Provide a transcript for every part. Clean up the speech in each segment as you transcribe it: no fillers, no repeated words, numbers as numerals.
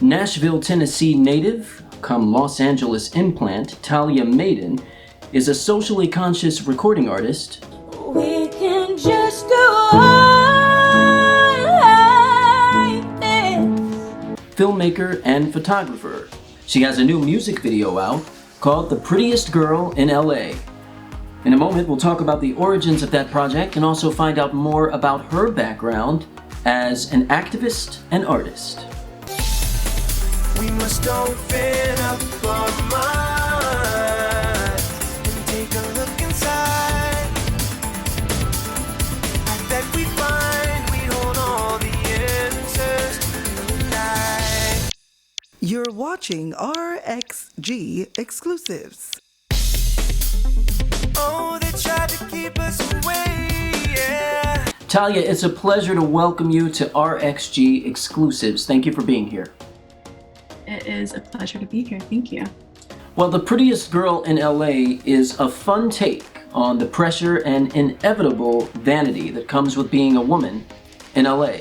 Nashville, Tennessee native, come Los Angeles implant, Talia Mayden is a socially conscious recording artist, We can just go on like this. filmmaker, and photographer. She has a new music video out called The Prettiest Girl in LA. In a moment, we'll talk about the origins of that project and also find out more about her background as an activist and artist. We must open up our minds and take a look inside. I bet we find we hold all the answers to life. You're watching RXG exclusives. Oh, they tried to keep us away, yeah. Talia, it's a pleasure to welcome you to RXG exclusives. Thank you for being here. It is a pleasure to be here. Thank you. Well, The Prettiest Girl in LA is a fun take on the pressure and inevitable vanity that comes with being a woman in LA.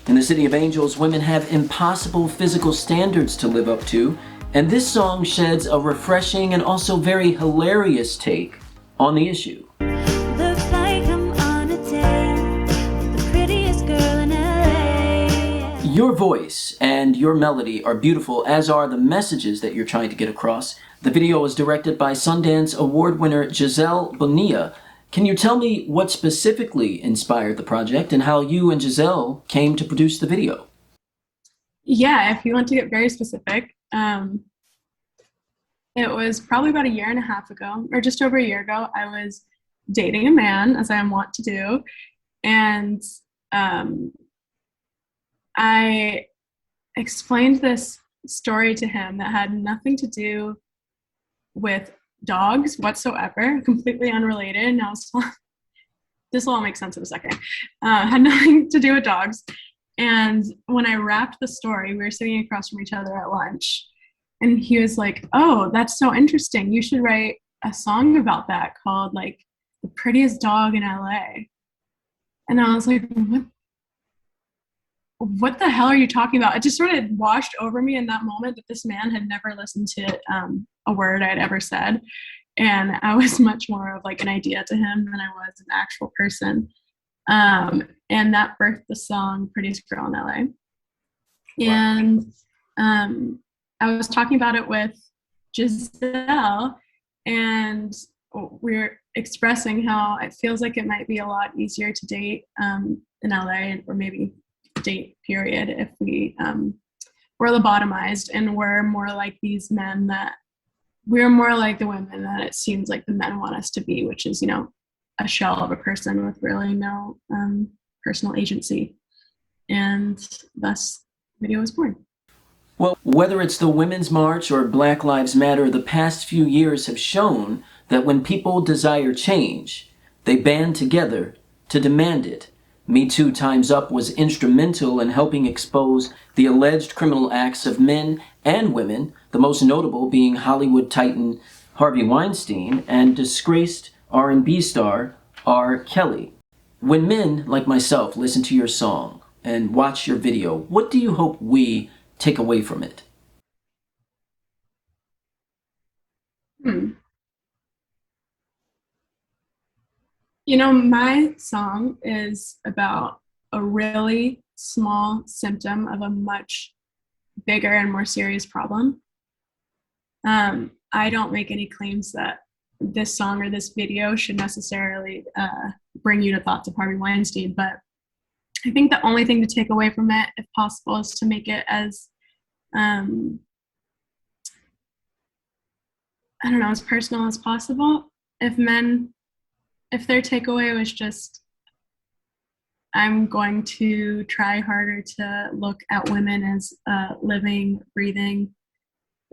In the City of Angels, women have impossible physical standards to live up to, and this song sheds a refreshing and also very hilarious take on the issue. Looks like I'm on a date with the prettiest girl in LA. Your voice and your melody are beautiful, as are the messages that you're trying to get across. The video was directed by Sundance Award winner Giselle Bonilla. Can you tell me what specifically inspired the project and how you and Giselle came to produce the video? Yeah, if you want to get very specific, it was probably about a year and a half ago, or just over a year ago. I was dating a man, as I want to do, and I explained this story to him that had nothing to do with dogs whatsoever, completely unrelated. And I was this will all make sense in a second. Had nothing to do with dogs. And when I wrapped the story, we were sitting across from each other at lunch, and he was like, "Oh, that's so interesting. You should write a song about that called like The Prettiest Dog in LA." And I was like, what the hell are you talking about? It just sort of washed over me in that moment that this man had never listened to a word I had ever said. And I was much more of like an idea to him than I was an actual person. And that birthed the song Prettiest Girl in LA. And I was talking about it with Giselle, and we were expressing how it feels like it might be a lot easier to date in LA, or maybe date period, if we were lobotomized and we're more like these men, that we're more like the women that it seems like the men want us to be, which is, you know, a shell of a person with really no personal agency. And thus the video was born. Well, whether it's the Women's March or Black Lives Matter, the past few years have shown that when people desire change, they band together to demand it. Me Too Time's Up was instrumental in helping expose the alleged criminal acts of men and women, the most notable being Hollywood titan Harvey Weinstein and disgraced R&B star R. Kelly. When men like myself listen to your song and watch your video, what do you hope we take away from it? You know, my song is about a really small symptom of a much bigger and more serious problem. I don't make any claims that this song or this video should necessarily bring you to thoughts of Harvey Weinstein, but I think the only thing to take away from it, if possible, is to make it as, as personal as possible. If their takeaway was just, I'm going to try harder to look at women as living, breathing,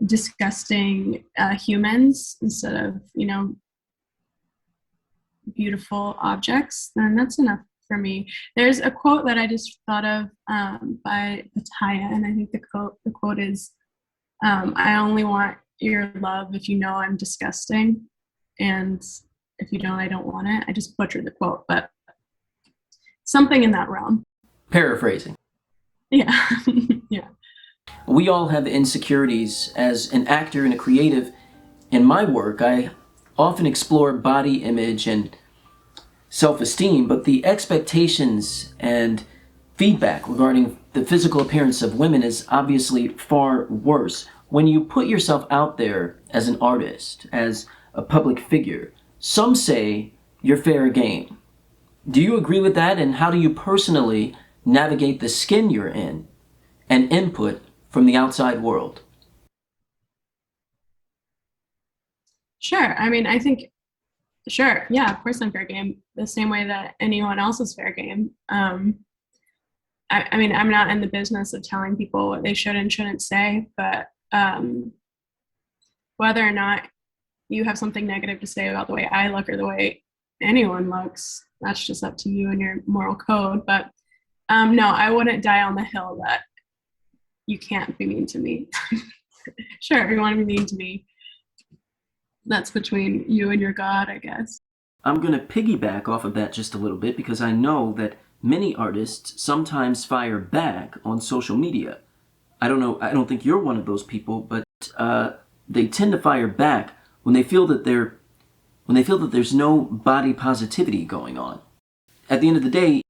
disgusting humans instead of, you know, beautiful objects, then that's enough for me. There's a quote that I just thought of by Taya, and I think the quote is, I only want your love if you know I'm disgusting, and if you don't, I don't want it. I just butchered the quote, but something in that realm. Paraphrasing. Yeah. Yeah. We all have insecurities. As an actor and a creative, in my work, I often explore body image and self-esteem, but the expectations and feedback regarding the physical appearance of women is obviously far worse. When you put yourself out there as an artist, as a public figure, some say you're fair game. Do you agree with that? And how do you personally navigate the skin you're in and input from the outside world? Sure. I mean, I think, sure. Yeah, of course I'm fair game, the same way that anyone else is fair game. I mean, I'm not in the business of telling people what they should and shouldn't say, but whether or not you have something negative to say about the way I look or the way anyone looks, that's just up to you and your moral code. But no, I wouldn't die on the hill that you can't be mean to me. Sure, if you want to be mean to me, that's between you and your God, I guess. I'm going to piggyback off of that just a little bit because I know that many artists sometimes fire back on social media. I don't know, I don't think you're one of those people, but they tend to fire back when they feel that there's no body positivity going on. At the end of the day,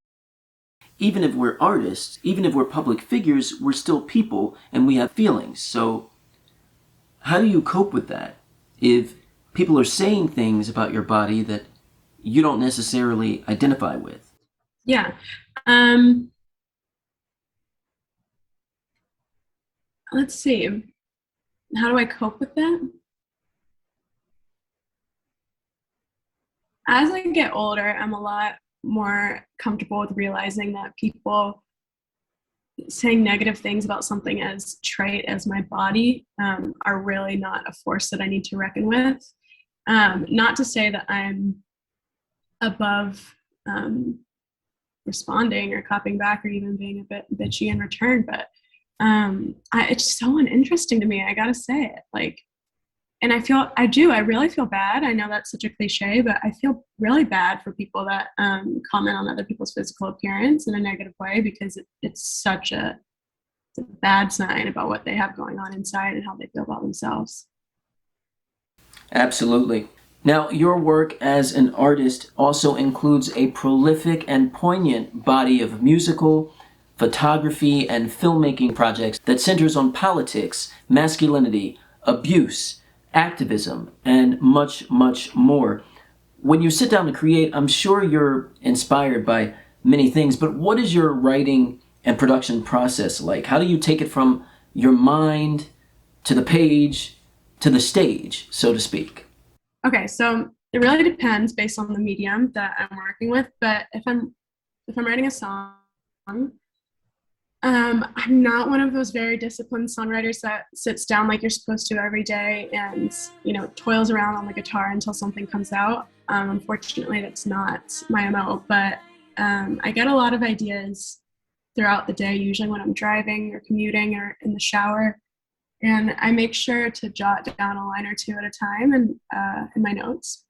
even if we're artists, even if we're public figures, we're still people and we have feelings. So how do you cope with that if people are saying things about your body that you don't necessarily identify with? Yeah. Let's see. How do I cope with that? As I get older, I'm a lot more comfortable with realizing that people saying negative things about something as trite as my body are really not a force that I need to reckon with. Not to say that I'm above responding or copying back or even being a bit bitchy in return, but it's so uninteresting to me. I gotta say it. Like, and I really feel bad. I know that's such a cliche, but I feel really bad for people that comment on other people's physical appearance in a negative way because it's a bad sign about what they have going on inside and how they feel about themselves. Absolutely. Now, your work as an artist also includes a prolific and poignant body of musical, photography, and filmmaking projects that centers on politics, masculinity, abuse, activism, and much, much more. When you sit down to create, I'm sure you're inspired by many things, but what is your writing and production process like? How do you take it from your mind to the page to the stage, so to speak? Okay, so it really depends based on the medium that I'm working with, but if I'm writing a song, I'm not one of those very disciplined songwriters that sits down like you're supposed to every day and, toils around on the guitar until something comes out. Unfortunately, that's not my MO, but I get a lot of ideas throughout the day, usually when I'm driving or commuting or in the shower. And I make sure to jot down a line or two at a time in my notes.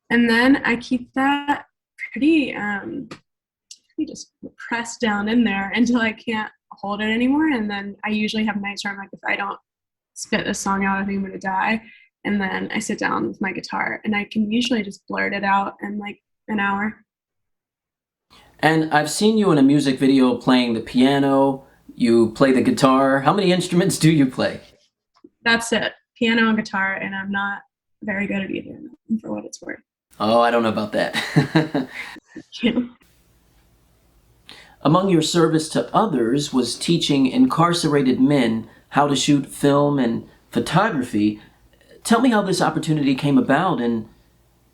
And then I keep that pretty just pressed down in there until I can't hold it anymore. And then I usually have nights where I'm like, if I don't spit this song out, I think I'm going to die. And then I sit down with my guitar and I can usually just blurt it out in like an hour. And I've seen you in a music video playing the piano. You play the guitar. How many instruments do you play? That's it. Piano and guitar, and I'm not very good at either of them, for what it's worth. Oh, I don't know about that. Among your service to others was teaching incarcerated men how to shoot film and photography. Tell me how this opportunity came about and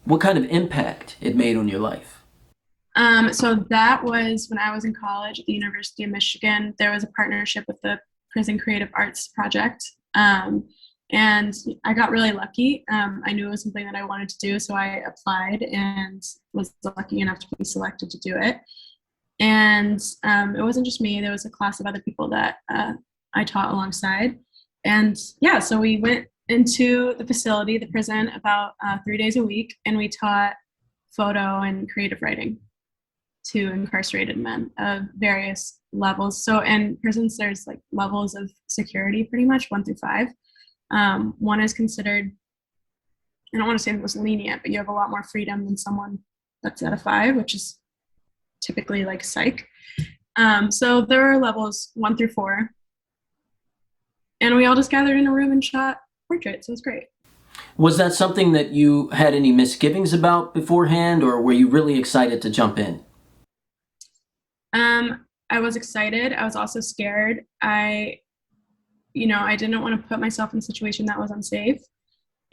what kind of impact it made on your life. So that was when I was in college at the University of Michigan. There was a partnership with the Prison Creative Arts Project. And I got really lucky. I knew it was something that I wanted to do, so I applied and was lucky enough to be selected to do it. And it wasn't just me. There was a class of other people that I taught alongside. And yeah, so we went into the facility, the prison, about 3 days a week, and we taught photo and creative writing. to incarcerated men of various levels. So in prisons, there's like levels of security, pretty much 1 through 5. 1 is considered, I don't want to say the most lenient, but you have a lot more freedom than someone that's at a 5, which is typically like psych. So there are levels 1 through 4. And we all just gathered in a room and shot portraits. It was great. Was that something that you had any misgivings about beforehand, or were you really excited to jump in? I was excited. I was also scared. I didn't want to put myself in a situation that was unsafe.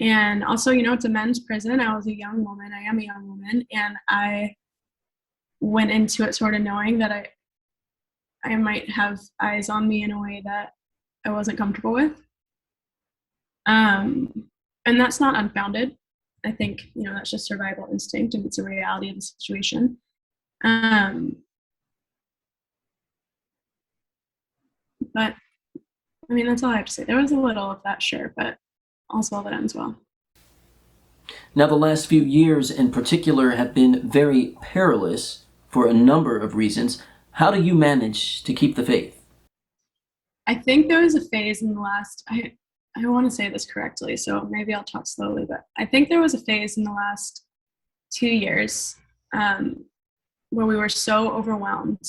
And also, it's a men's prison. I was a young woman. I am a young woman. And I went into it sort of knowing that I might have eyes on me in a way that I wasn't comfortable with. And that's not unfounded. I think, that's just survival instinct, and it's a reality of the situation. But I mean, that's all I have to say. There was a little of that, sure, but also all that ends well. Now, the last few years in particular have been very perilous for a number of reasons. How do you manage to keep the faith? I think there was a phase in the last, I want to say this correctly, so maybe I'll talk slowly, but I think there was a phase in the last 2 years where we were so overwhelmed.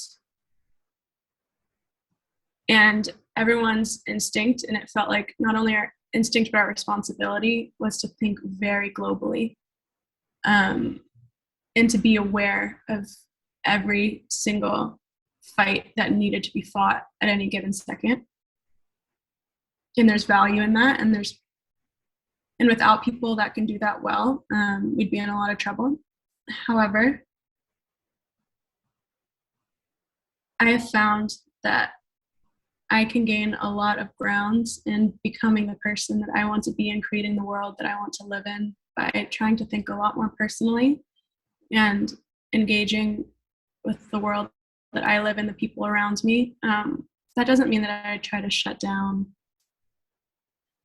And everyone's instinct, and it felt like not only our instinct but our responsibility, was to think very globally, and to be aware of every single fight that needed to be fought at any given second. And there's value in that, and without people that can do that well, we'd be in a lot of trouble. However, I have found that I can gain a lot of grounds in becoming the person that I want to be and creating the world that I want to live in by trying to think a lot more personally and engaging with the world that I live in, the people around me. That doesn't mean that I try to shut down.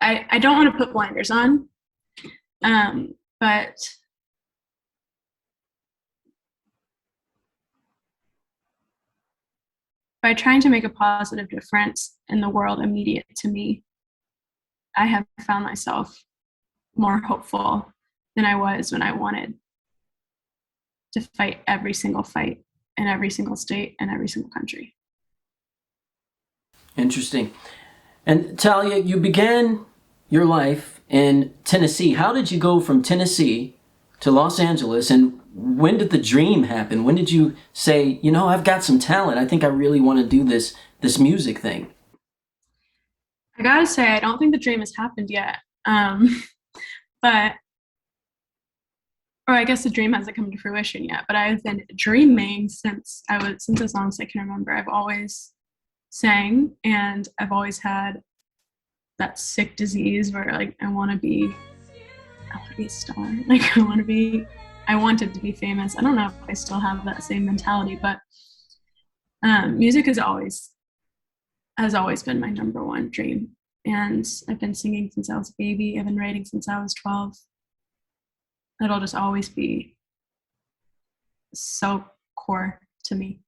I don't want to put blinders on, but by trying to make a positive difference in the world immediate to me, I have found myself more hopeful than I was when I wanted to fight every single fight in every single state and every single country. Interesting. And Talia, you began your life in Tennessee. How did you go from Tennessee to Los Angeles, and when did the dream happen? When did you say, I've got some talent. I think I really want to do this music thing? I gotta say, I don't think the dream has happened yet. Or I guess the dream hasn't come to fruition yet, but I've been dreaming since as long as I can remember. I've always sang, and I've always had that sick disease where like I want to be a star. Like I wanted to be famous. I don't know if I still have that same mentality, but music has always been my number one dream. And I've been singing since I was a baby. I've been writing since I was 12. It'll just always be so core to me.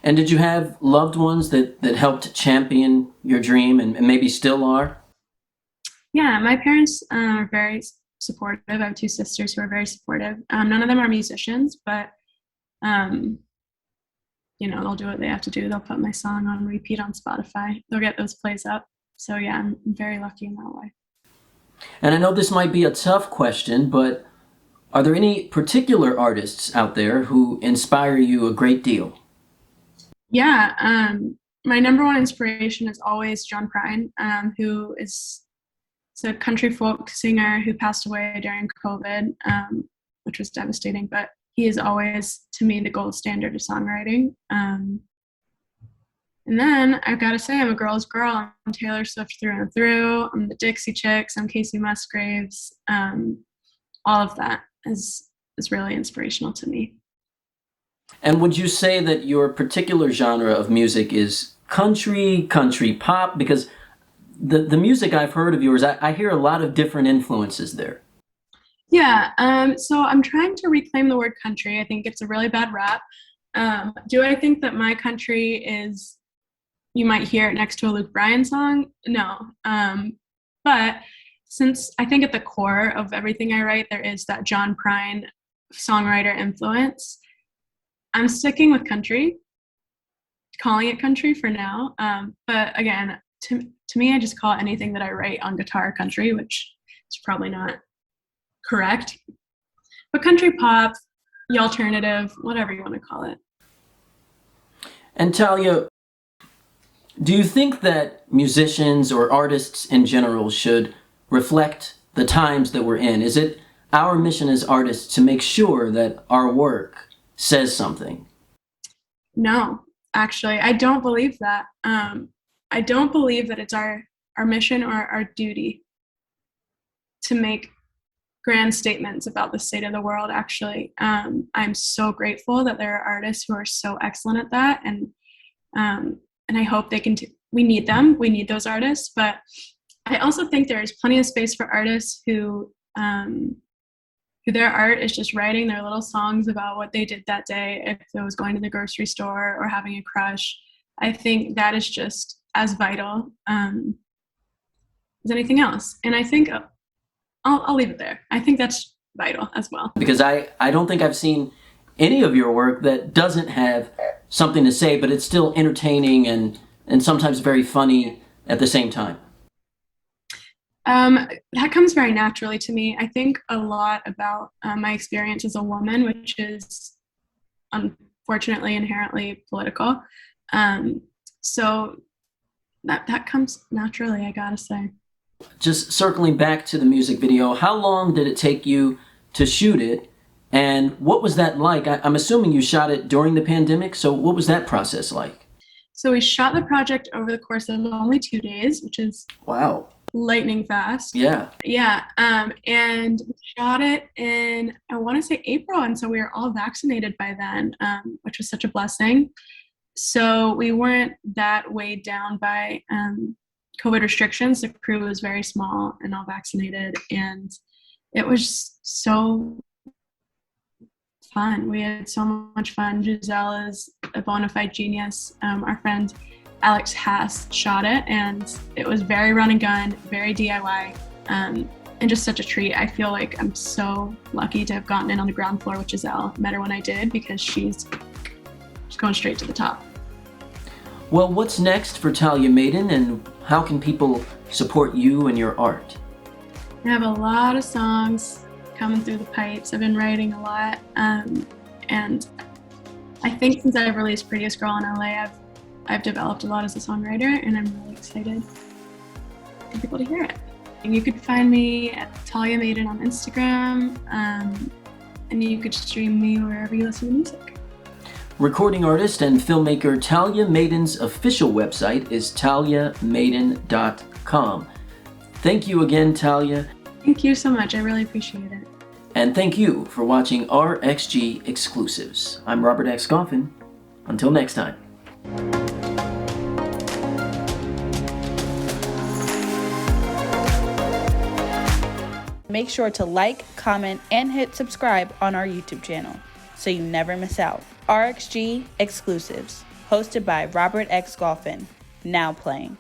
And did you have loved ones that helped champion your dream and maybe still are? Yeah, my parents are very supportive. I have 2 sisters who are very supportive. None of them are musicians, but they'll do what they have to do. They'll put my song on repeat on Spotify. They'll get those plays up. So yeah, I'm very lucky in that way. And I know this might be a tough question, but are there any particular artists out there who inspire you a great deal? Yeah, my number one inspiration is always John Prine, who is a country folk singer who passed away during COVID, which was devastating, but he is always, to me, the gold standard of songwriting. And then I've got to say, I'm a girl's girl. I'm Taylor Swift through and through. I'm the Dixie Chicks. I'm Casey Musgraves. All of that is really inspirational to me. And would you say that your particular genre of music is country pop? Because the music I've heard of yours, I hear a lot of different influences there. Yeah, so I'm trying to reclaim the word country. I think it's a really bad rap. Do I think that my country is, you might hear it next to a Luke Bryan song? No. But since I think at the core of everything I write, there is that John Prine songwriter influence, I'm sticking with country, calling it country for now. But again, to me, I just call anything that I write on guitar country, which is probably not correct. But country pop, the alternative, whatever you want to call it. And Talia, do you think that musicians or artists in general should reflect the times that we're in? Is it our mission as artists to make sure that our work says something? No, actually, I don't believe that. I don't believe that it's our mission or our duty to make grand statements about the state of the world, actually. I'm so grateful that there are artists who are so excellent at that, and I hope they can, we need them, we need those artists, but I also think there's plenty of space for artists who their art is just writing their little songs about what they did that day, if it was going to the grocery store or having a crush. I think that is just as vital as anything else. And I think I'll leave it there. I think that's vital as well. Because I don't think I've seen any of your work that doesn't have something to say, but it's still entertaining and sometimes very funny at the same time. That comes very naturally to me. I think a lot about my experience as a woman, which is unfortunately inherently political. So that comes naturally, I gotta say. Just circling back to the music video, how long did it take you to shoot it? And what was that like? I'm assuming you shot it during the pandemic, so what was that process like? So we shot the project over the course of only 2 days, which is Wow. lightning fast. Yeah. Yeah. And we shot it in, I want to say April. And so we were all vaccinated by then, which was such a blessing. So we weren't that weighed down by COVID restrictions. The crew was very small and all vaccinated. And it was so fun. We had so much fun. Giselle is a bona fide genius. Our friend Alex Hass shot it, and it was very run and gun, very DIY, and just such a treat. I feel like I'm so lucky to have gotten in on the ground floor with Giselle. Met her when I did, because she's going straight to the top. Well, what's next for Talia Mayden, and how can people support you and your art? I have a lot of songs coming through the pipes. I've been writing a lot, and I think since I've released Prettiest Girl in LA, I've developed a lot as a songwriter, and I'm really excited for people to hear it. And you could find me at Talia Mayden on Instagram, and you could stream me wherever you listen to music. Recording artist and filmmaker Talia Mayden's official website is taliamayden.com. Thank you again, Talia. Thank you so much. I really appreciate it. And thank you for watching RXG Exclusives. I'm Robert X. Golphin. Until next time. Make sure to like, comment, and hit subscribe on our YouTube channel so you never miss out. RXG Exclusives, hosted by Robert X. Golphin, now playing.